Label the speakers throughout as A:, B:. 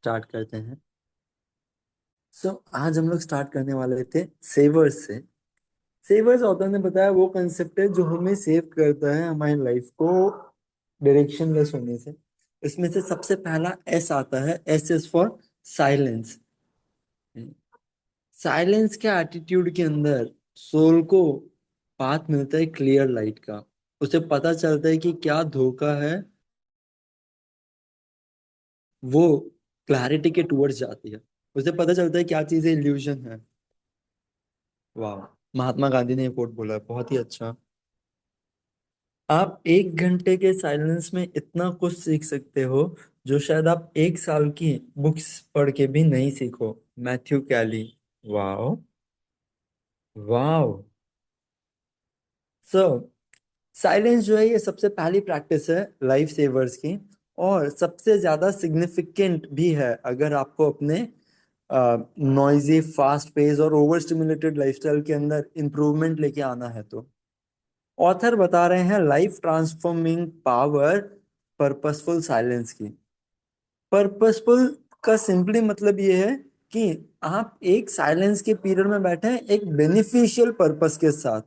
A: Start करते हैं। आज हम लोग स्टार्ट करने वाले थे सेवर्स से। सेवर्स ऑथर ने बताया वो कंसेप्ट है जो हमें सेव करता है हमारी लाइफ को डायरेक्शनलेस होने से। इसमें से सबसे पहला एस आता है, S is for silence. Silence के एटीट्यूड के अंदर सोल को पाथ मिलता है क्लियर लाइट का। उसे पता चलता है कि क्या धोखा है, वो क्लैरिटी के टूवर्ड्स जाती है। उसे पता चलता है क्या चीजें इल्यूजन है। वाह, महात्मा गांधी ने ये कोट बोला है, बहुत ही अच्छा। आप 1 घंटे के साइलेंस में इतना कुछ सीख सकते हो जो शायद आप 1 साल की बुक्स पढ़ के भी नहीं सीखो। मैथ्यू कैली। वाह। वाह। सो साइलेंस जो है ये सबसे पहली प्रैक्टिस है लाइफ सेवर्स की, और सबसे ज्यादा सिग्निफिकेंट भी है अगर आपको अपने नॉइजी, फास्ट पेस और ओवर स्टिमुलेटेड लाइफस्टाइल के अंदर इंप्रूवमेंट लेके आना है तो। ऑथर बता रहे हैं life transforming power purposeful silence की। पर्पसफुल का सिंपली मतलब ये है कि आप एक साइलेंस के पीरियड में बैठे हैं एक बेनिफिशियल पर्पस के साथ,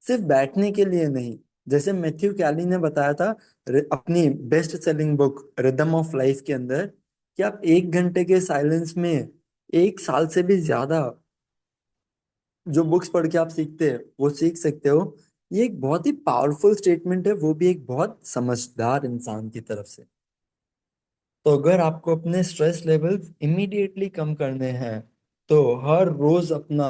A: सिर्फ बैठने के लिए नहीं। जैसे मैथ्यू कैली ने बताया था अपनी best selling book rhythm of life के अंदर, कि आप 1 घंटे के साइलेंस में 1 साल से भी ज्यादा जो बुक्स पढ़ के आप सीखते हैं वो सीख सकते हो। ये एक बहुत ही पावरफुल स्टेटमेंट है, वो भी एक बहुत समझदार इंसान की तरफ से। तो अगर आपको अपने स्ट्रेस लेवल इमीडिएटली कम करने हैं तो हर रोज अपना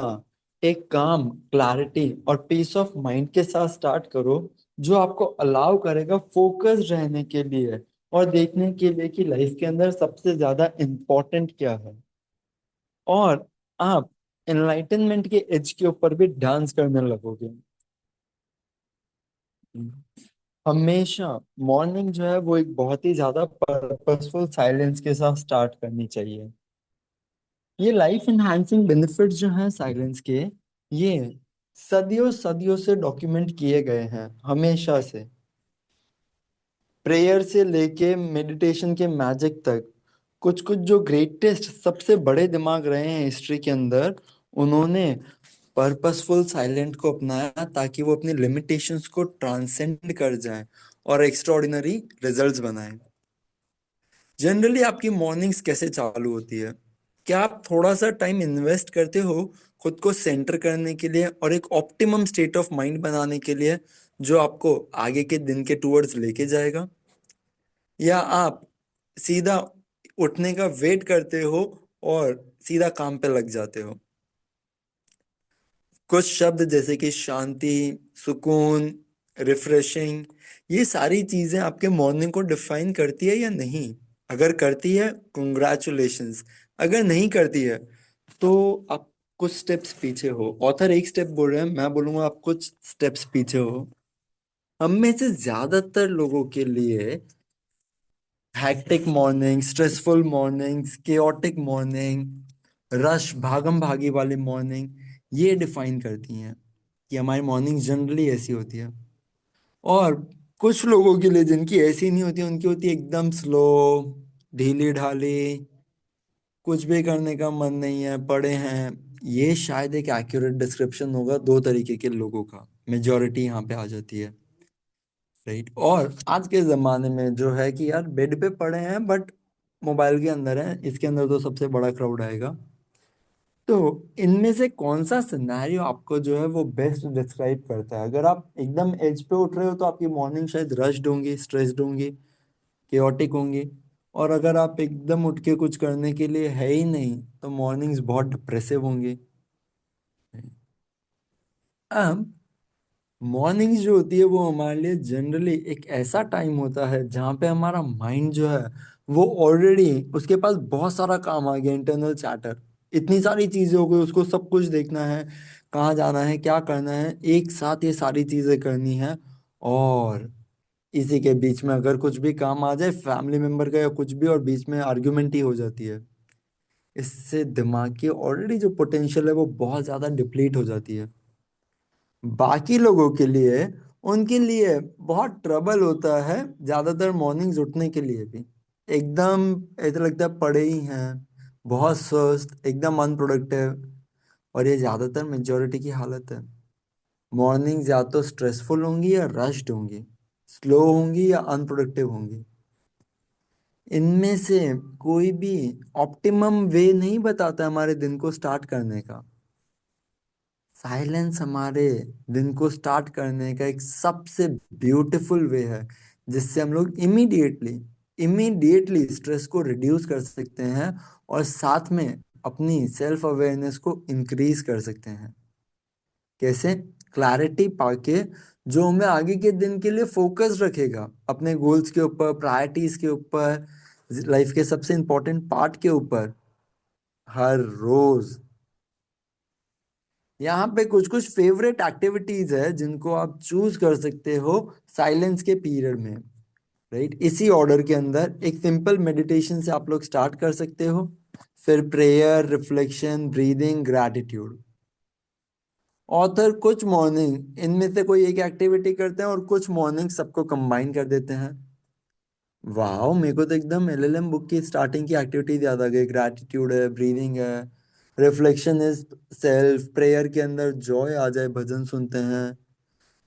A: एक काम, क्लैरिटी और पीस ऑफ माइंड के साथ स्टार्ट करो, जो आपको अलाउ करेगा फोकस रहने के लिए और देखने के लिए कि लाइफ के अंदर सबसे ज्यादा इम्पोर्टेंट क्या है। और आप एनलाइटनमेंट के एज के ऊपर भी डांस करने लगोगे। हमेशा मॉर्निंग जो है वो एक बहुत ही ज्यादा पर्पसफुल साइलेंस के साथ स्टार्ट करनी चाहिए। ये लाइफ एनहांसिंग बेनिफिट्स जो हैं साइलेंस के, ये सदियों सदियों से डॉक्यूमेंट किए गए हैं, हमेशा से। प्रेयर से लेके मेडिटेशन के मैजिक तक, कुछ कुछ जो ग्रेटेस्ट सबसे बड़े दिमाग रहे हैं हिस्ट्री के अंदर, उन्होंने पर्पसफुल साइलेंट को अपनाया ताकि वो अपनी लिमिटेशंस को ट्रांसेंड कर जाएं और एक्स्ट्राऑर्डिनरी रिजल्ट्स बनाएं। जनरली आपकी मॉर्निंग्स कैसे चालू होती है? क्या आप थोड़ा सा टाइम इन्वेस्ट करते हो खुद को सेंटर करने के लिए और एक ऑप्टिमम स्टेट ऑफ माइंड बनाने के लिए, जो आपको आगे के दिन के टूवर्ड्स लेके जाएगा? या आप सीधा उठने का वेट करते हो और सीधा काम पे लग जाते हो? कुछ शब्द जैसे कि शांति, सुकून, रिफ्रेशिंग, ये सारी चीजें आपके मॉर्निंग को डिफाइन करती है या नहीं? अगर करती है, कंग्रेचुलेशंस। अगर नहीं करती है तो आप कुछ स्टेप्स पीछे हो। ऑथर एक स्टेप बोल रहे हैं, मैं बोलूंगा आप कुछ स्टेप्स पीछे हो। हम में से ज्यादातर लोगों के लिए hectic morning, stressful mornings, chaotic morning, rush, भागम भागी वाली मॉर्निंग, ये डिफाइन करती हैं कि हमारी मॉर्निंग जनरली ऐसी होती है। और कुछ लोगों के लिए जिनकी ऐसी नहीं होती, उनकी होती है एकदम स्लो, ढीली ढाली, कुछ भी करने का मन नहीं है, पड़े हैं। ये शायद एक एक्यूरेट डिस्क्रिप्शन होगा दो तरीके के लोगों का, मेजोरिटी यहाँ पे आ जाती है। राइट। और आज के जमाने में जो है कि यार बेड पे पड़े हैं बट मोबाइल के अंदर है, इसके अंदर तो सबसे बड़ा क्राउड आएगा। तो इनमें से कौन सा सिनेरियो आपको जो है वो बेस्ट डिस्क्राइब करता है? अगर आप एकदम एज पे उठ रहे हो तो आपकी मॉर्निंग शायद रश्ड होंगी, स्ट्रेस्ड होंगी, केओटिक होंगी। और अगर आप एकदम उठ के कुछ करने के लिए है ही नहीं तो मॉर्निंग्स बहुत डिप्रेसिव होंगी। अब मॉर्निंग्स जो होती है वो हमारे लिए जनरली एक ऐसा टाइम होता है जहाँ पे हमारा माइंड जो है वो ऑलरेडी, उसके पास बहुत सारा काम आ गया, इंटरनल चैटर, इतनी सारी चीजें हो गई, उसको सब कुछ देखना है, कहाँ जाना है, क्या करना है, एक साथ ये सारी चीजें करनी है। और इसी के बीच में अगर कुछ भी काम आ जाए फैमिली मेंबर का या कुछ भी, और बीच में आर्ग्यूमेंट ही हो जाती है, इससे दिमाग की ऑलरेडी जो पोटेंशियल है वो बहुत ज्यादा डिप्लीट हो जाती है। बाकी लोगों के लिए, उनके लिए बहुत ट्रबल होता है ज्यादातर मॉर्निंग्स उठने के लिए भी। एकदम ऐसा लगता है पड़े ही हैं, बहुत सुस्त, एकदम अनप्रोडक्टिव। और ये ज्यादातर मेजोरिटी की हालत है। मॉर्निंग या तो स्ट्रेसफुल होंगी या रश्ड होंगी, स्लो होंगी या अनप्रोडक्टिव होंगी। इनमें से कोई भी ऑप्टिमम वे नहीं बताता हमारे दिन को स्टार्ट करने का। साइलेंस हमारे दिन को स्टार्ट करने का एक सबसे ब्यूटीफुल वे है, जिससे हम लोग इमीडिएटली स्ट्रेस को रिड्यूस कर सकते हैं और साथ में अपनी सेल्फ अवेयरनेस को इंक्रीज कर सकते हैं। कैसे? क्लैरिटी पाके, जो हमें आगे के दिन के लिए फोकस रखेगा अपने गोल्स के ऊपर, प्रायोरिटीज के ऊपर, लाइफ के सबसे इंपॉर्टेंट पार्ट के ऊपर, हर रोज। यहाँ पे कुछ कुछ फेवरेट एक्टिविटीज है जिनको आप चूज कर सकते हो साइलेंस के पीरियड में। राइट, इसी ऑर्डर के अंदर एक सिंपल मेडिटेशन से आप लोग स्टार्ट कर सकते हो, फिर prayer, reflection, breathing, gratitude. Author कुछ मॉर्निंग इनमें से कोई एक एक्टिविटी करते हैं और कुछ मॉर्निंग सबको कंबाइन कर देते हैं। वाह, मेरे को तो एकदम एलएलएम बुक की स्टार्टिंग की एक्टिविटीज याद आ गई। ग्रैटिट्यूड है, ब्रीदिंग है, रिफ्लेक्शन इज सेल्फ, प्रेयर के अंदर जॉय आ जाए, भजन सुनते हैं,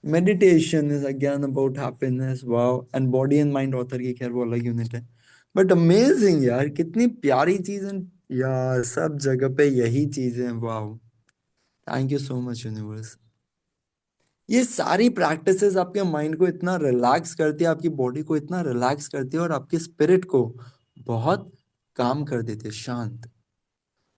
A: meditation is again about happiness. Wow, and body and mind author की खैर वो अलग यूनिट है। बट अमेजिंग यार, कितनी प्यारी चीज है यार, सब जगह पे यही चीजें हैं। Wow, thank you so much universe. ये सारी प्रैक्टिसेस आपके माइंड को इतना रिलैक्स करती है, आपकी बॉडी को इतना रिलैक्स करती है और आपके स्पिरिट को बहुत काम कर देती है, शांत।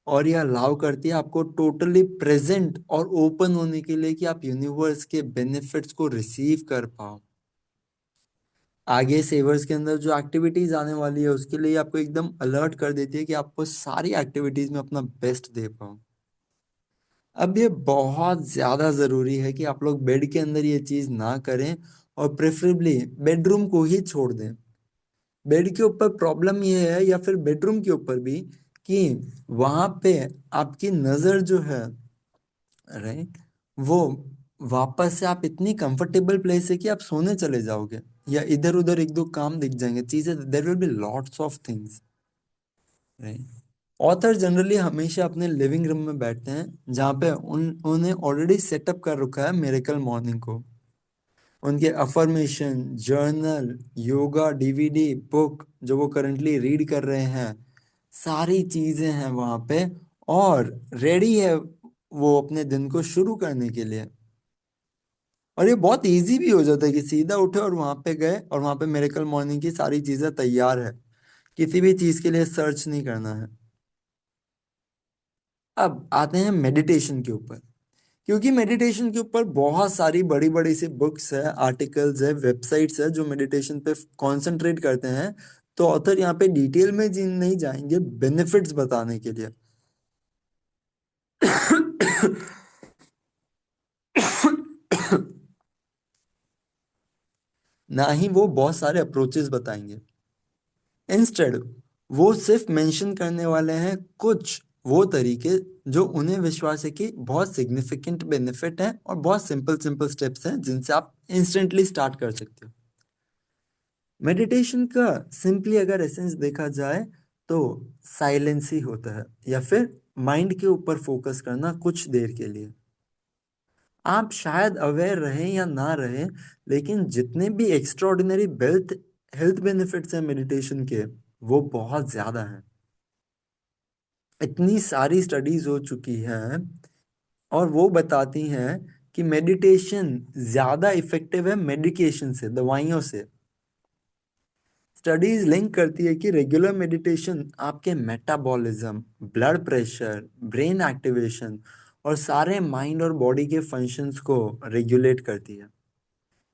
A: और ये अलाउ करती है आपको टोटली प्रेजेंट और ओपन होने के लिए कि आप यूनिवर्स के बेनिफिट्स को रिसीव कर पाओ। आगे सेवर्स के अंदर जो एक्टिविटीज आने वाली है उसके लिए आपको एकदम अलर्ट कर देती है कि आपको सारी एक्टिविटीज में अपना बेस्ट दे पाओ। अब ये बहुत ज्यादा जरूरी है कि आप लोग बेड के अंदर ये चीज ना करें, और प्रेफरेबली बेडरूम को ही छोड़ दें। बेड के ऊपर प्रॉब्लम ये है, या फिर बेडरूम के ऊपर भी, कि वहां पे आपकी नजर जो है, राइट, वो वापस से आप इतनी कंफर्टेबल प्लेस है कि आप सोने चले जाओगे, या इधर उधर एक दो काम दिख जाएंगे, चीजें, there will be lots of things, right. Author generally हमेशा अपने लिविंग रूम में बैठते हैं जहाँ पे उन्हें ऑलरेडी सेटअप कर रखा है मिरेकल मॉर्निंग को। उनके affirmation, journal, yoga DVD, book जो वो करंटली रीड कर रहे हैं, सारी चीजें हैं वहाँ पे, और रेडी है वो अपने दिन को शुरू करने के लिए। और ये बहुत इजी भी हो जाता है कि सीधा उठे और वहाँ पे गए और वहाँ पे मिरेकल मॉर्निंग की सारी चीजें तैयार है, किसी भी चीज के लिए सर्च नहीं करना है। अब आते हैं मेडिटेशन के ऊपर। क्योंकि मेडिटेशन के ऊपर बहुत सारी बड़ी बड़ी सी बुक्स है, आर्टिकल्स है, वेबसाइट्स है जो मेडिटेशन पे कंसंट्रेट करते हैं, तो ऑथर यहाँ पे डिटेल में जी नहीं जाएंगे बेनिफिट्स बताने के लिए। ना ही वो बहुत सारे अप्रोचेस बताएंगे। इंस्टेड वो सिर्फ मेंशन करने वाले हैं कुछ वो तरीके जो उन्हें विश्वास है कि बहुत सिग्निफिकेंट बेनिफिट है, और बहुत सिंपल सिंपल स्टेप्स हैं जिनसे आप इंस्टेंटली स्टार्ट कर सकते हो। मेडिटेशन का सिंपली अगर एसेंस देखा जाए तो साइलेंस ही होता है, या फिर माइंड के ऊपर फोकस करना कुछ देर के लिए। आप शायद अवेयर रहें या ना रहें, लेकिन जितने भी एक्स्ट्राऑर्डिनरी हेल्थ हेल्थ बेनिफिट्स हैं मेडिटेशन के, वो बहुत ज्यादा हैं। इतनी सारी स्टडीज हो चुकी हैं और वो बताती हैं कि मेडिटेशन ज्यादा इफेक्टिव है मेडिकेशन से, दवाइयों से। स्टडीज लिंक करती है कि रेगुलर मेडिटेशन आपके metabolism, blood pressure, brain activation और सारे माइंड और बॉडी के फंक्शंस को रेगुलेट करती है।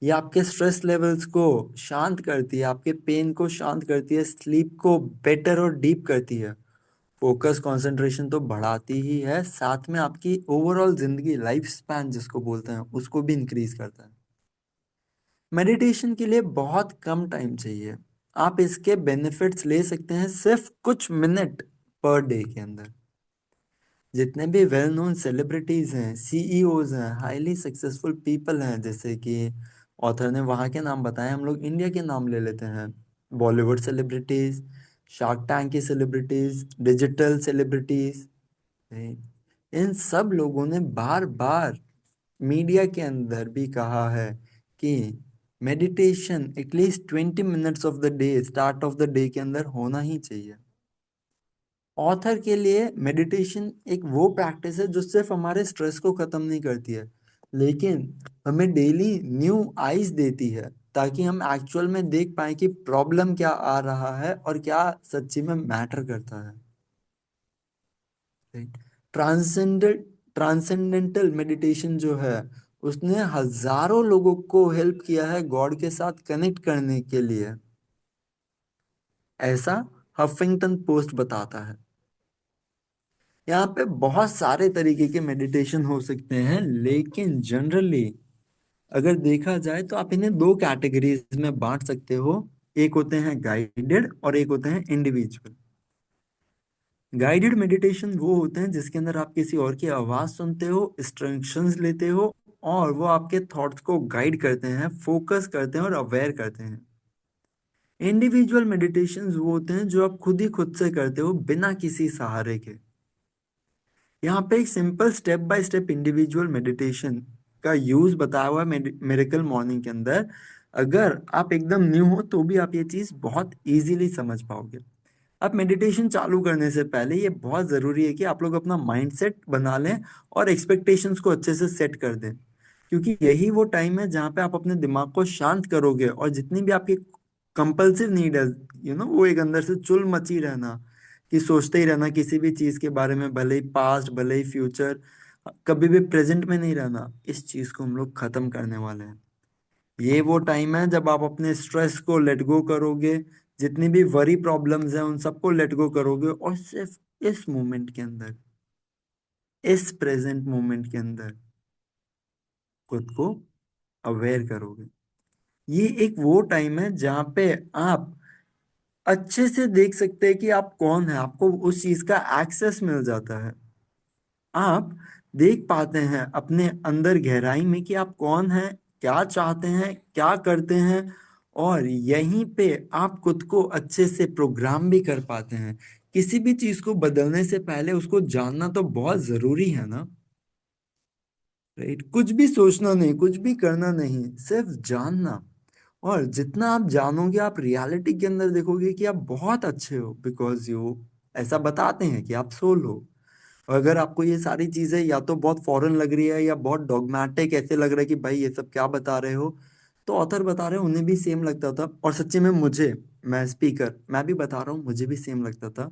A: ये आपके स्ट्रेस लेवल्स को शांत करती है, आपके पेन को शांत करती है, स्लीप को बेटर और डीप करती है, फोकस कंसंट्रेशन तो बढ़ाती ही है, साथ में आपकी ओवरऑल जिंदगी, लाइफ स्पैन जिसको बोलते हैं, उसको भी इंक्रीज करता है। मेडिटेशन के लिए बहुत कम टाइम चाहिए। आप इसके बेनिफिट्स ले सकते हैं सिर्फ कुछ मिनट पर डे के अंदर। जितने भी वेल नोन सेलिब्रिटीज हैं, सीईओज हैं, हाईली सक्सेसफुल पीपल हैं, जैसे कि ऑथर ने वहाँ के नाम बताए, हम लोग इंडिया के नाम ले लेते हैं। बॉलीवुड सेलिब्रिटीज, शार्क टैंक की सेलिब्रिटीज, डिजिटल सेलिब्रिटीज, इन सब लोगों ने बार बार मीडिया के अंदर भी कहा है कि meditation at least 20 minutes of the day, start of the day के अंदर होना ही चाहिए। ऑथर के लिए मेडिटेशन एक वो प्रैक्टिस है जो सिर्फ हमारे स्ट्रेस को खत्म नहीं करती है, लेकिन हमें डेली न्यू आइज देती है, ताकि हम एक्चुअल में देख पाए कि प्रॉब्लम क्या आ रहा है और क्या सच्ची में मैटर करता है। ट्रांसेंडल ट्रांसेंडेंटल मेडिटेशन जो है, उसने हजारों लोगों को हेल्प किया है गॉड के साथ कनेक्ट करने के लिए, ऐसा हफिंगटन पोस्ट बताता है। यहाँ पे बहुत सारे तरीके के मेडिटेशन हो सकते हैं, लेकिन जनरली अगर देखा जाए तो आप इन्हें दो कैटेगरीज में बांट सकते हो। एक होते हैं गाइडेड और एक होते हैं इंडिविजुअल। गाइडेड मेडिटेशन वो होते हैं जिसके अंदर आप किसी और की आवाज सुनते हो, इंस्ट्रक्शंस लेते हो, और वो आपके थॉट्स को गाइड करते हैं, फोकस करते हैं और अवेयर करते हैं। इंडिविजुअल मेडिटेशन वो होते हैं जो आप खुद ही खुद से करते हो, बिना किसी सहारे के। यहाँ पे एक simple step by step individual meditation का यूज बताया हुआ है मिरेकल मॉर्निंग के अंदर। अगर आप एकदम न्यू हो तो भी आप ये चीज बहुत इजीली समझ पाओगे। अब मेडिटेशन चालू करने से पहले ये बहुत ज़रूरी है कि आप लोग अपना माइंडसेट बना लें और एक्सपेक्टेशंस को अच्छे से सेट कर दें, क्योंकि यही वो टाइम है जहाँ पे आप अपने दिमाग को शांत करोगे और जितनी भी आपकी कंपल्सिव नीड है, वो एक अंदर से चुल मची रहना, कि सोचते ही रहना किसी भी चीज़ के बारे में, भले ही पास्ट भले ही फ्यूचर, कभी भी प्रेजेंट में नहीं रहना, इस चीज़ को हम लोग खत्म करने वाले हैं। ये वो टाइम है जब आप अपने स्ट्रेस को लेट गो करोगे, जितनी भी वरी प्रॉब्लम्स हैं उन सबको लेट गो करोगे, और सिर्फ इस मोमेंट के अंदर, इस प्रेजेंट मोमेंट के अंदर खुद को अवेयर करोगे। ये एक वो टाइम है जहाँ पे आप अच्छे से देख सकते हैं कि आप कौन है, आपको उस चीज का एक्सेस मिल जाता है। आप देख पाते हैं अपने अंदर गहराई में कि आप कौन हैं, क्या चाहते हैं, क्या करते हैं, और यहीं पे आप खुद को अच्छे से प्रोग्राम भी कर पाते हैं। किसी भी चीज को बदलने से पहले उसको जानना तो बहुत जरूरी है ना। राइट, कुछ भी सोचना नहीं, कुछ भी करना नहीं, सिर्फ जानना। और जितना आप जानोगे आप रियलिटी के अंदर देखोगे कि आप बहुत अच्छे हो, बिकॉज यू ऐसा बताते हैं कि आप सोल हो। और अगर आपको ये सारी चीजें या तो बहुत फॉरेन लग रही है या बहुत डॉगमेटिक ऐसे लग रहा है कि भाई ये सब क्या बता रहे हो, तो ऑथर बता रहे हैं उन्हें भी सेम लगता था, और सच्ची में मुझे, मैं स्पीकर, मैं भी बता रहा हूँ, मुझे भी सेम लगता था।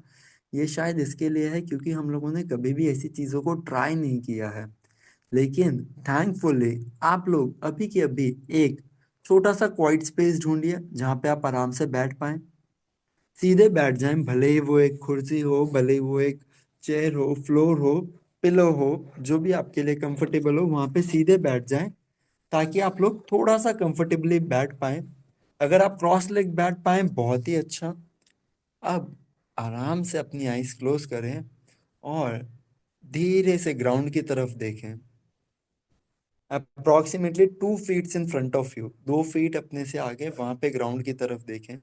A: ये शायद इसके लिए है क्योंकि हम लोगों ने कभी भी ऐसी चीजों को ट्राई नहीं किया है। लेकिन थैंकफुली आप लोग अभी के अभी एक छोटा सा क्वाइट स्पेस ढूंढिए जहाँ पे आप आराम से बैठ पाएं, सीधे बैठ जाएं, भले ही वो एक कुर्सी हो, भले ही वो एक चेयर हो, फ्लोर हो, पिलो हो, जो भी आपके लिए कंफर्टेबल हो वहां पे सीधे बैठ जाएं, ताकि आप लोग थोड़ा सा कंफर्टेबली बैठ पाएं। अगर आप क्रॉस लेग बैठ पाएं बहुत ही अच्छा। अब आराम से अपनी आईज क्लोज करें और धीरे से ग्राउंड की तरफ देखें। Approximately 2 feet in front of you, 2 feet अपने से आगे वहां पे ग्राउंड की तरफ देखें।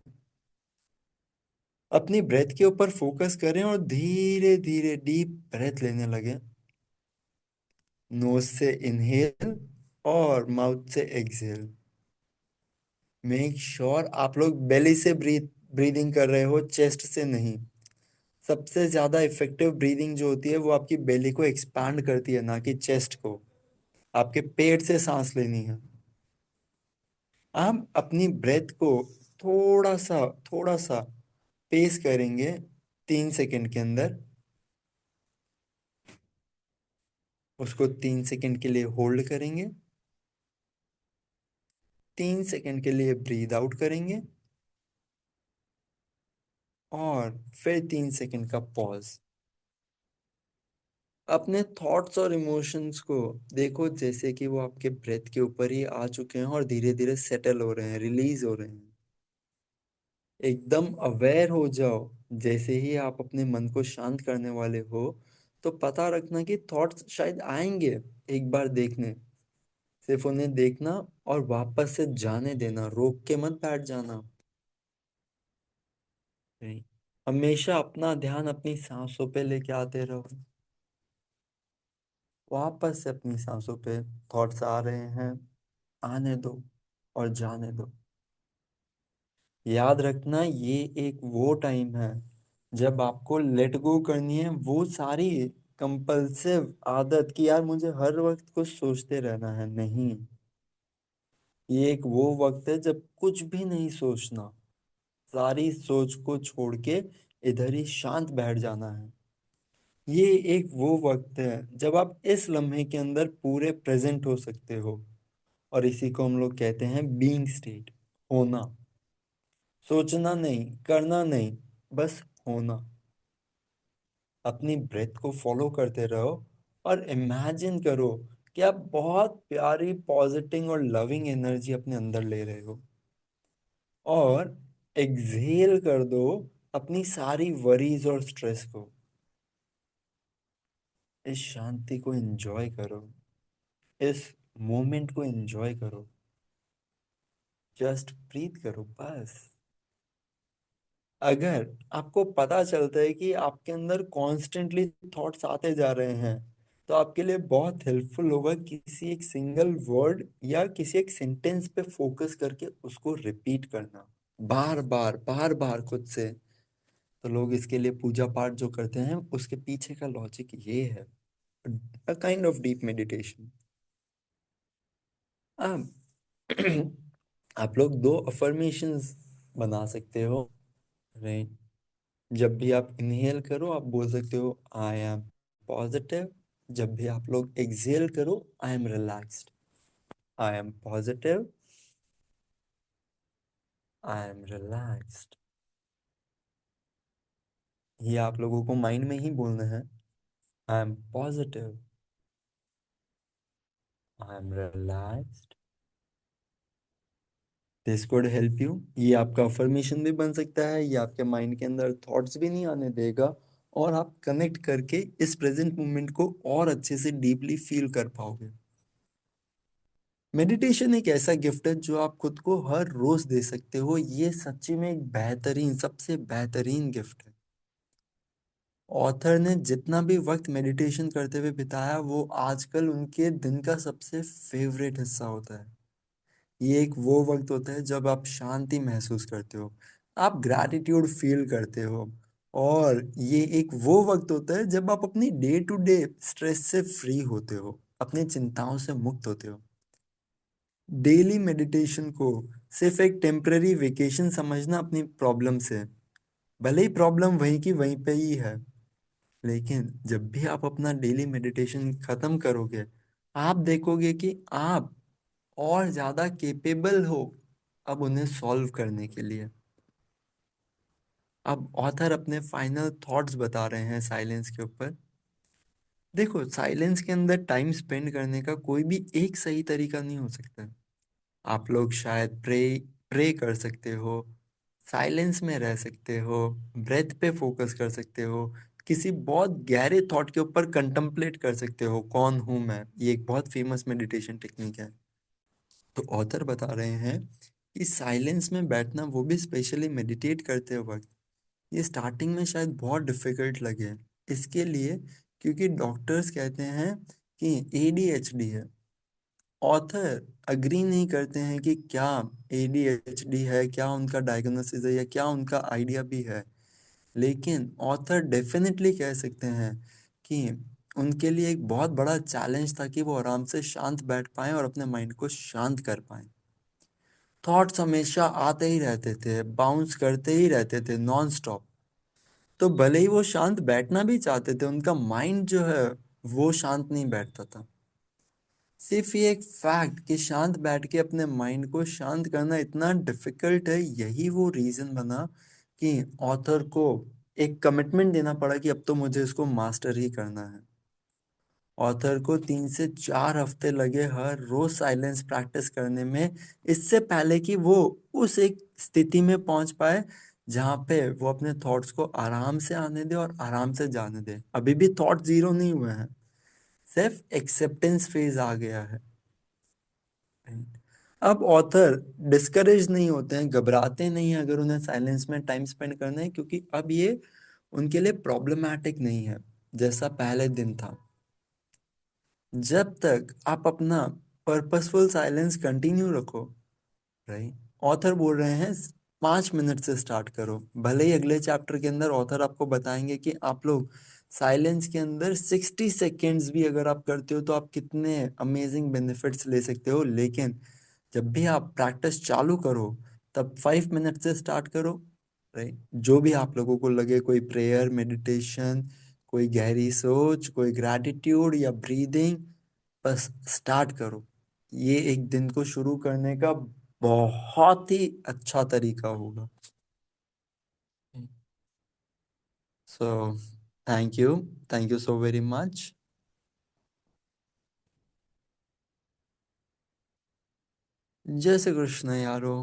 A: अपनी ब्रेथ के ऊपर फोकस करें और धीरे धीरे डीप ब्रेथ लेने लगे, नोज से इनहेल और माउथ से एक्सहेल। मेक श्योर आप लोग बेली से ब्रीदिंग कर रहे हो, चेस्ट से नहीं। सबसे ज्यादा इफेक्टिव ब्रीदिंग जो होती है वो आपकी बेली को एक्सपैंड करती है, ना कि चेस्ट को। आपके पेट से सांस लेनी है। आप अपनी ब्रेथ को थोड़ा सा पेस करेंगे 3 सेकंड के अंदर, उसको 3 सेकंड के लिए होल्ड करेंगे, 3 सेकंड के लिए ब्रीद आउट करेंगे, और फिर 3 सेकंड का पॉज। अपने थॉट्स और इमोशंस को देखो जैसे कि वो आपके ब्रेथ के ऊपर ही आ चुके हैं और धीरे धीरे सेटल हो रहे हैं, रिलीज हो रहे हैं। एकदम अवेयर हो जाओ। जैसे ही आप अपने मन को शांत करने वाले हो, तो पता रखना कि थॉट्स शायद आएंगे, एक बार देखने, सिर्फ उन्हें देखना और वापस से जाने देना, रोक के मत बैठ जाना। नहीं। हमेशा अपना ध्यान अपनी सांसों पे लेके आते रहो। वापस से अपनी सांसों पे थॉट्स आ रहे हैं, आने दो और जाने दो। याद रखना, ये एक वो टाइम है जब आपको लेट गो करनी है वो सारी कंपल्सिव आदत कि यार मुझे हर वक्त कुछ सोचते रहना है। नहीं, ये एक वो वक्त है जब कुछ भी नहीं सोचना, सारी सोच को छोड़ के इधर ही शांत बैठ जाना है। ये एक वो वक्त है जब आप इस लम्हे के अंदर पूरे प्रेजेंट हो सकते हो। और इसी को हम लोग कहते हैं बीइंग स्टेट, होना। सोचना नहीं, करना नहीं, बस होना। अपनी ब्रेथ को फॉलो करते रहो और इमेजिन करो कि आप बहुत प्यारी पॉजिटिव और लविंग एनर्जी अपने अंदर ले रहे हो। और एक्सहेल कर दो अपनी सारी वरीज और स्ट्रेस को। इस शांति को एंजॉय करो, इस मोमेंट को एंजॉय करो। जस्ट ब्रीथ करो बस। अगर आपको पता चलता है कि आपके अंदर कॉन्स्टेंटली थॉट्स आते जा रहे हैं, तो आपके लिए बहुत हेल्पफुल होगा किसी एक सिंगल वर्ड या किसी एक सेंटेंस पे फोकस करके उसको रिपीट करना, बार बार खुद से। तो लोग इसके लिए पूजा पाठ जो करते हैं उसके पीछे का लॉजिक ये है, a kind of deep meditation. अब आप लोग दो अफर्मेशंस बना सकते हो, राइट? जब भी आप इनहेल करो आप बोल सकते हो आई एम पॉजिटिव। जब भी आप लोग एक्सहेल करो, I am relaxed. I am positive, I am relaxed. ये आप लोगों को माइंड में ही बोलना है। I am positive, I am relaxed. This could help you. ये आपका अफर्मेशन भी बन सकता है, ये आपके माइंड के अंदर थॉट्स भी नहीं आने देगा, और आप कनेक्ट करके इस प्रेजेंट मोमेंट को और अच्छे से डीपली फील कर पाओगे। मेडिटेशन एक ऐसा गिफ्ट है जो आप खुद को हर रोज दे सकते हो। ये सच्ची में एक बेहतरीन, सबसे बेहतरीन गिफ्ट है। ऑथर ने जितना भी वक्त मेडिटेशन करते हुए बिताया वो आजकल उनके दिन का सबसे फेवरेट हिस्सा होता है। ये एक वो वक्त होता है जब आप शांति महसूस करते हो, आप ग्रैटिट्यूड फील करते हो। और ये एक वो वक्त होता है जब आप अपनी डे टू डे स्ट्रेस से फ्री होते हो, अपनी चिंताओं से मुक्त होते हो। डेली मेडिटेशन को सिर्फ एक टेम्पररी वेकेशन समझना अपनी प्रॉब्लम से, भले ही प्रॉब्लम वहीं की वहीं पे ही है, लेकिन जब भी आप अपना डेली मेडिटेशन खत्म करोगे, आप देखोगे कि आप और ज्यादा केपेबल हो अब उन्हें सॉल्व करने के लिए। अब ऑथर अपने फाइनल थॉट्स बता रहे हैं साइलेंस के ऊपर। देखो, साइलेंस के अंदर टाइम स्पेंड करने का कोई भी एक सही तरीका नहीं हो सकता। आप लोग शायद प्रे कर सकते हो, साइलेंस में रह सकते हो, ब्रेथ पे फोकस कर सकते हो, किसी बहुत गहरे थॉट के ऊपर कंtemplate कर सकते हो, कौन हूं मैं। ये एक बहुत फेमस मेडिटेशन टेक्निक है। तो ऑथर बता रहे हैं कि साइलेंस में बैठना, वो भी स्पेशली मेडिटेट करते वक्त, ये स्टार्टिंग में शायद बहुत डिफिकल्ट लगे। इसके लिए क्योंकि डॉक्टर्स कहते हैं कि एडीएचडी है। ऑथर अग्री नहीं करते हैं कि क्या एडीएचडी है, क्या उनका डायग्नोसिस है, या क्या उनका आइडिया भी है। लेकिन ऑथर डेफिनेटली कह सकते हैं कि उनके लिए एक बहुत बड़ा चैलेंज था कि वो आराम से शांत बैठ पाएं और अपने माइंड को शांत कर पाएं। थॉट्स हमेशा आते ही रहते थे, बाउंस करते ही रहते थे नॉन स्टॉप। तो भले ही वो शांत बैठना भी चाहते थे, उनका माइंड जो है वो शांत नहीं बैठता था। सिर्फ ये एक फैक्ट कि शांत बैठ के अपने माइंड को शांत करना इतना डिफिकल्ट है, यही वो रीजन बना कि ऑथर को एक कमिटमेंट देना पड़ा कि अब तो मुझे इसको मास्टर ही करना है। ऑथर को 3 से 4 हफ्ते लगे हर रोज साइलेंस प्रैक्टिस करने में, इससे पहले कि वो उस एक स्थिति में पहुंच पाए जहाँ पे वो अपने थॉट्स को आराम से आने दे और आराम से जाने दे। अभी भी थॉट जीरो नहीं हुए हैं, सिर्फ एक्सेप्टेंस फेज आ गया है। अब ऑथर डिस्करेज नहीं होते हैं, घबराते नहीं हैं अगर उन्हें साइलेंस में टाइम स्पेंड करना है, क्योंकि अब ये उनके लिए प्रॉब्लमैटिक नहीं है जैसा पहले दिन था। जब तक आप अपना पर्पसफुल साइलेंस कंटिन्यू रखो, राइट। ऑथर बोल रहे हैं 5 मिनट से स्टार्ट करो। भले ही अगले चैप्टर के अंदर ऑथर आपको बताएंगे कि आप लोग साइलेंस के अंदर 60 सेकेंड्स भी अगर आप करते हो तो आप कितने अमेजिंग बेनिफिट्स ले सकते हो, लेकिन जब भी आप प्रैक्टिस चालू करो तब 5 मिनट से स्टार्ट करो, राइट। जो भी आप लोगों को लगे, कोई प्रेयर, मेडिटेशन, कोई गहरी सोच, कोई ग्रैटिट्यूड या ब्रीदिंग, बस स्टार्ट करो। ये एक दिन को शुरू करने का बहुत ही अच्छा तरीका होगा। So thank you, thank you so very much. जय श्री कृष्ण यारो।